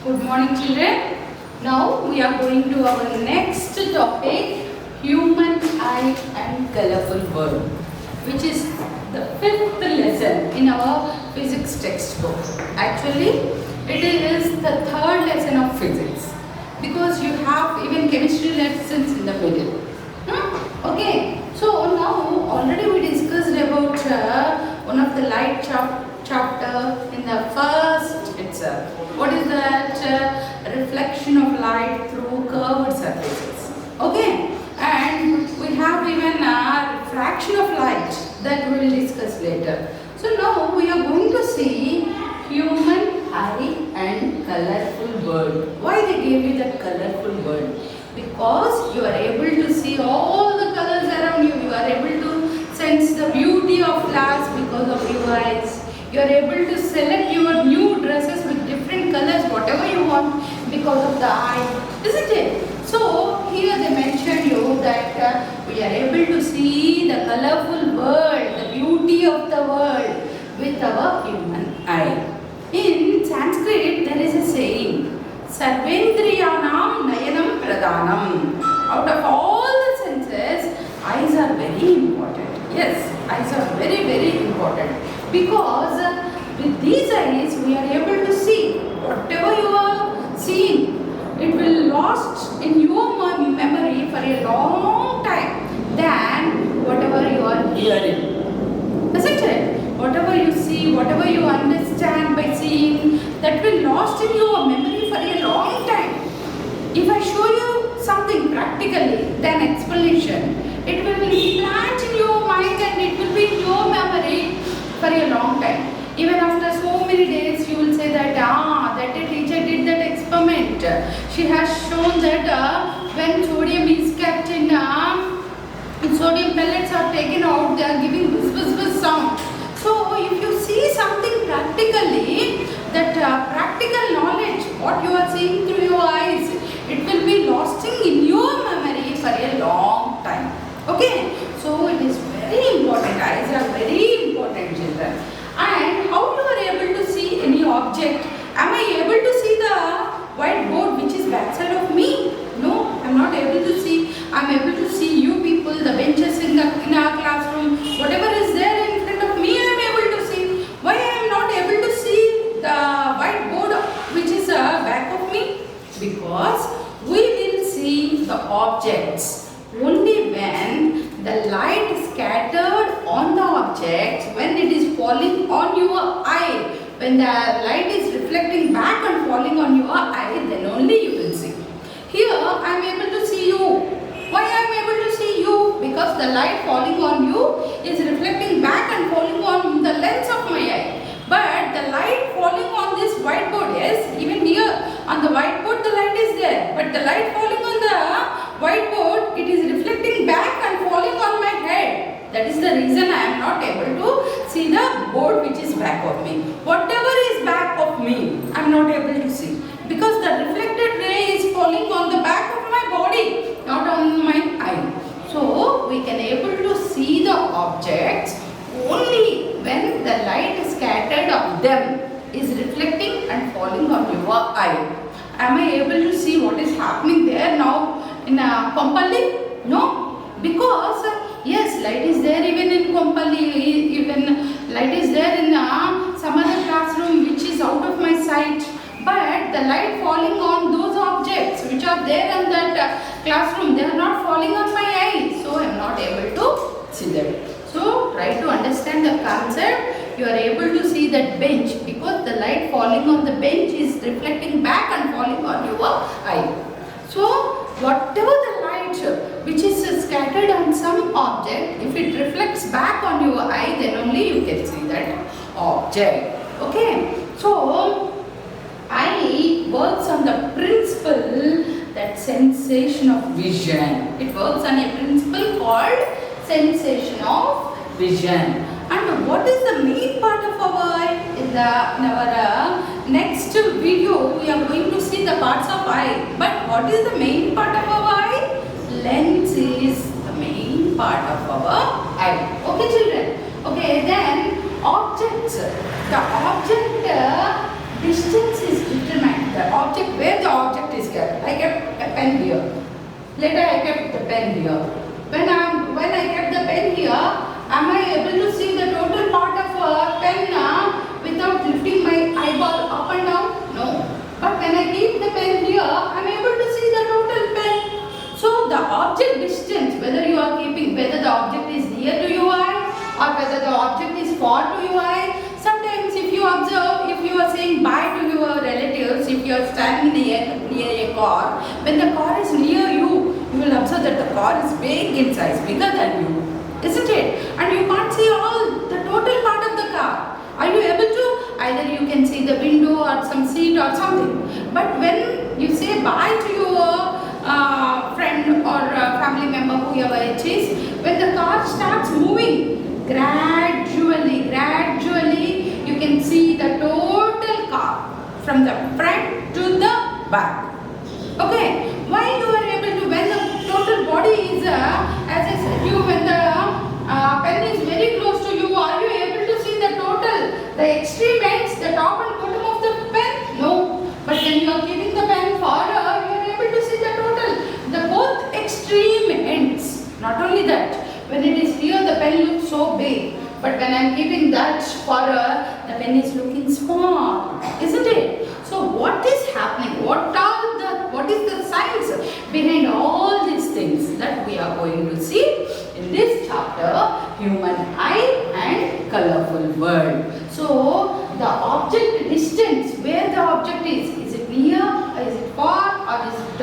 Good morning, children. Now we are going to our next topic, human eye and colorful world, which is the fifth lesson in our physics textbook. Actually, it is the third lesson of physics because you have even chemistry lessons in the middle. Okay, so now already we discussed about one of the light chapter in the first itself. What is that? Reflection of light through curved surfaces. Okay, and we have even a refraction of light that we will discuss later. So now we are going to see human eye and colorful world. Why they gave you that colorful world? Because you are able to see all the colors around you. You are able to sense the beauty of flowers because of your eyes. You are able to select your new dresses with different colors, whatever you want, because of the eye, isn't it? So here they mentioned you that we are able to see the colorful world, the beauty of the world with our human eye. In Sanskrit, there is a saying, Sarvendriyanam Nayanam Pradhanam. Out of all the senses, eyes are very important. Yes, eyes are very, very important. Because with these eyes, we are able to see whatever you are seeing. It will lost in your memory for a long time than whatever you are hearing. Isn't it? Whatever you see, whatever you understand by seeing, that will lost in your memory for a long time. If I show you something practically, then explanation, it will plant in your mind and it will be in your memory for a long time. Even after so many days, you will say that that teacher did that experiment. She has shown that when sodium is kept in sodium pellets are taken out, they are giving buzz sound. So if you see something practically, that practical knowledge, what you are seeing through your eyes, it will be lost in your memory for a long time. Okay, so it is very important. Eyes are very important, children. And how you are able to see any object? Am I able to see the whiteboard which is backside of me? No, I am not able to see. I am able to see you people, the benches in our classroom, whatever is there in front of me, I am able to see. Why I am not able to see the whiteboard which is back of me? Because we will see the objects only when the light is scattered on the object, when it is falling on your eye, when the light is reflecting back and falling on your eye, then only you will see. Here I am able to see you. Why I am able to see you? Because the light falling on you is reflecting back and falling on the lens of my eye. But the light falling on this whiteboard, yes, even here on the whiteboard the light is there. But the light falling on the whiteboard, it is reflecting back and falling on my head. That is the reason I am not able to see the board which is back of me. Whatever is back of me, I am not able to see. Because the reflected ray is falling on the back of my body, not on my eye. So we can able to see the objects only when the light scattered on them is reflecting and falling on your eye. Am I able to see what is happening there now in Kompally? No, because yes, light is there even in Kompally, even light is there in some other classroom which is out of my sight. But the light falling on those objects which are there in that classroom, they are not falling on my eye. So I am not able to see them. So try to understand the concept. You are able to see that bench because the light falling on the bench is reflecting back and falling on your eye. So whatever the light which is scattered on some object, if it reflects back on your eye, then only you can see that object. Okay. So eye works on the principle that sensation of vision. It works on a principle called sensation of vision. And what is the main part of our eye? In our next video, we are going to see the parts of eye. But what is the main part of our eye? Lens is the main part of our eye. Okay, children? Okay, then objects. The object distance is determined. the object, where the object is kept. I kept a pen here. Later I kept the pen here. When I kept the pen here, am I able to see the total part of a pen without lifting my eyeball up and down? No. But when I keep the pen here, I am able to see the total pen. So the object distance, whether you are keeping, whether the object is near to your eye or whether the object is far to your eye. Sometimes if you observe, if you are saying bye to your relatives, if you are standing near a car, when the car is near you, you will observe that the car is big in size, bigger than you, isn't it? And you can't see all the total part of the car. Are you able to? Either you can see the window or some seat or something. But when you say bye to your friend or family member, whoever it is, when the car starts moving, gradually you can see the total car from the front to the back. Okay, why you are able to, when the total body is, as I said you, when the pen is very close to you, are you able to see the total, the extreme ends, the top and bottom of the pen? No. But when you are keeping the pen farther, you are able to see the total, the both extreme ends. Not only that, when it is here, the pen looks so big. But when I am keeping that farther, the pen is looking small, isn't it? So what is happening? What is the science behind all these things that we are going to see in this chapter, Human Eye and Colorful World. So the object distance, where the object is it near, is it far, or is it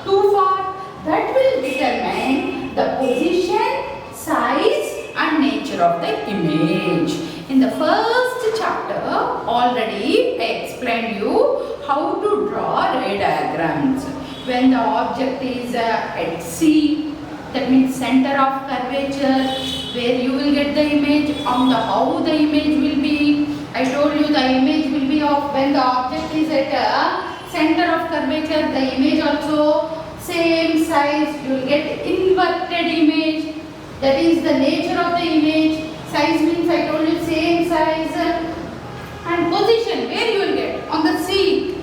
too far? That will determine the position, size and nature of the image. In the first chapter already I explained you how to draw ray diagrams. When the object is at C, that means center of curvature, where you will get the image on the how the image will be. I told you the image will be of when the object is at center of curvature, the image also same size, you will get inverted image. That is the nature of the image. Size means I told you same size. And position, where you will get? On the C.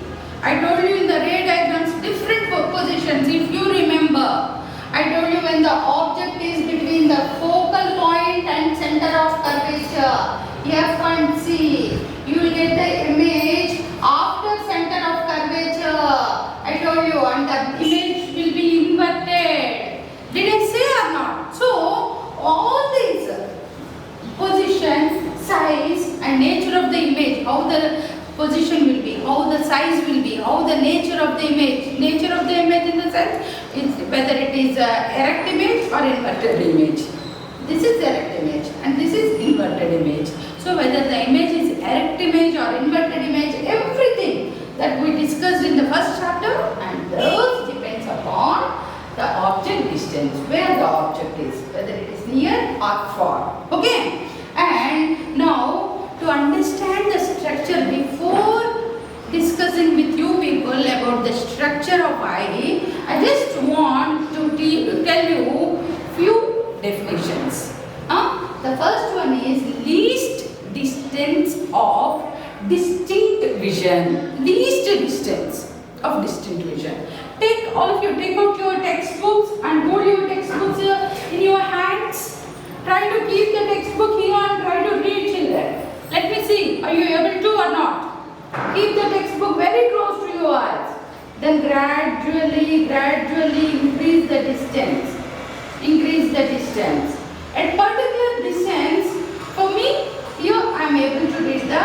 I told you in the ray diagrams different positions. If you remember, I told you when the object is between the focal point and center of curvature, F and C, you will get the image after center of curvature. I told you, and the image will be inverted. Did I say or not? So all these position, size and nature of the image, how the position will be, how the size will be, how the nature of the image. Nature of the image in the sense, whether it is erect image or inverted image. This is erect image and this is inverted image. So whether the image is erect image or inverted image, everything that we discussed in the first chapter, and those depends upon the object distance, where the object is, whether it is near or far. Okay? And now to understand the structure, before discussing with you people about the structure of eye, I just want to tell you few definitions. The first one is least distance of distinct vision. Least distance of distinct vision. All of you take out your textbooks and hold your textbooks in your hands. Try to keep the textbook here and try to read, children. Let me see, are you able to or not? Keep the textbook very close to your eyes. Then gradually increase the distance. Increase the distance. At particular distance, for me, here I am able to read the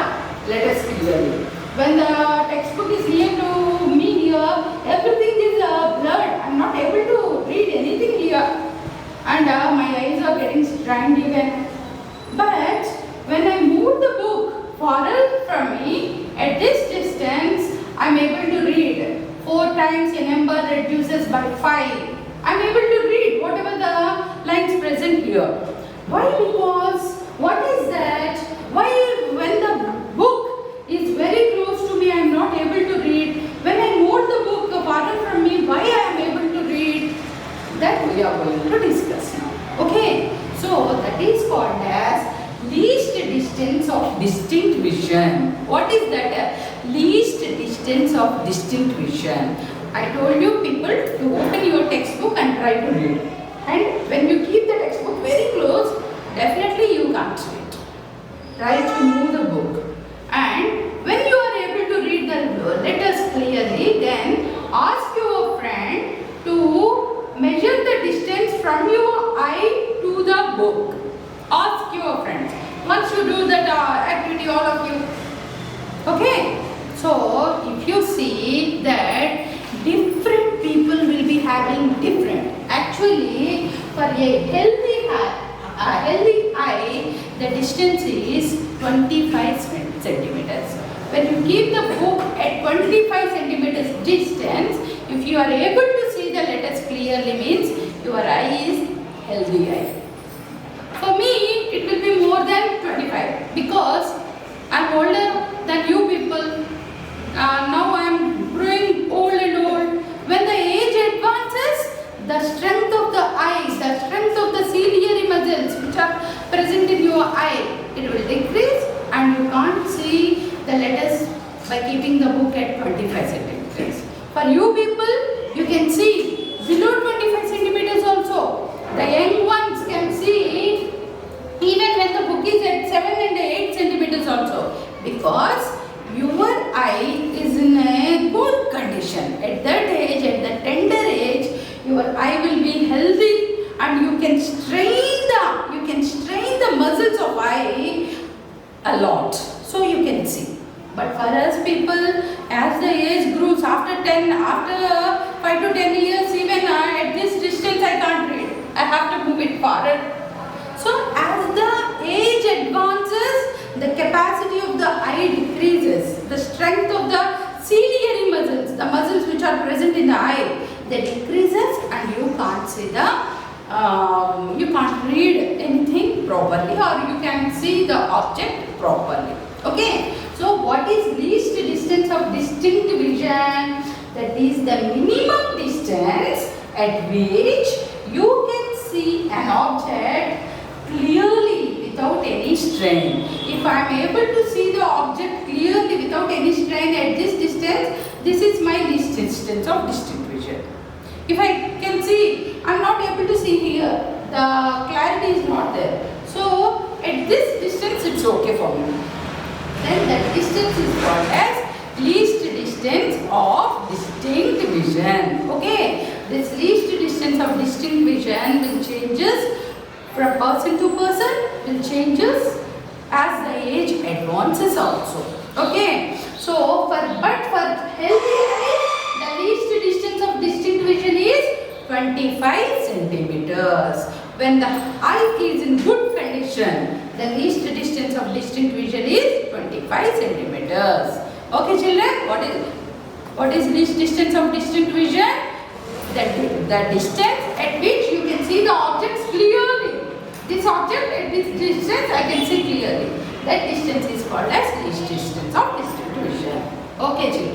letters clearly. When the textbook is near to me here, everything is blurred. I am not able to read anything here. And my eyes are getting strained even. But when I move the book farther from me, at this distance, I am able to read. 4 times a number reduces by 5. I am able to read whatever the lines present here. Why? Because, what is that? Why when the book is very close to me, I am not able to read. When I move the book farther from me, why I am able to read? That we are going to discuss now. Okay? So, that is called as least distance of distinct vision. What is that? Least distance distance of distinct vision. I told you people to open your textbook and try to read. And when you keep the textbook very close, definitely you can't read. Try to move the book. And when you are able to read the letters clearly, then ask your friend to measure the distance from your eye to the book. Ask your friends. Once you do that activity, all of you. Okay? So, if you see that different people will be having different. Actually, for a healthy eye, the distance is 25 centimeters. When you keep the book at 25 centimeters distance, if you are able to see the letters clearly, means your eye is healthy eye. For me, it will be more than 25 because I am older than you people. Now I am growing old and old. When the age advances, the strength of the eyes, the strength of the ciliary muscles which are present in your eye, it will decrease and you can't see the letters by keeping the book at 25 centimeters. For you people, you can see below 25 centimeters also. The young ones can see even when the book is at 7 and 8 centimeters also, because your eye is in a good condition. At that age, at the tender age, your eye will be healthy and you can strain the muscles of eye a lot, so you can see. But for us people, as the age grows, after 5 to 10 years, even at this distance I can't read. I have to move it forward. So as the age advances, the capacity of the eye decreases. The strength of the ciliary muscles, the muscles which are present in the eye, they decreases and you can't see you can't read anything properly or you can see the object properly. Okay. So what is least distance of distinct vision? That is the minimum distance at which you can see an object clearly without any strain. If I am able to see the object clearly without any strain at this distance, this is my least distance of distinct vision. If I can see, I am not able to see here. The clarity is not there. So at this distance it's okay for me. Then that distance is called as least distance of distinct vision. Okay. This least distance of distinct vision will changes from person to person, will changes as the age advances also. Okay. So for healthy eye, the least distance of distinct vision is 25 centimeters. When the eye is in good condition, the least distance of distinct vision is 25 centimeters. Okay children, what is least distance of distinct vision? The distance at which you can see the objects clearly. This object at this distance I can see clearly. That distance is called as least distance of distinct vision. Okay children.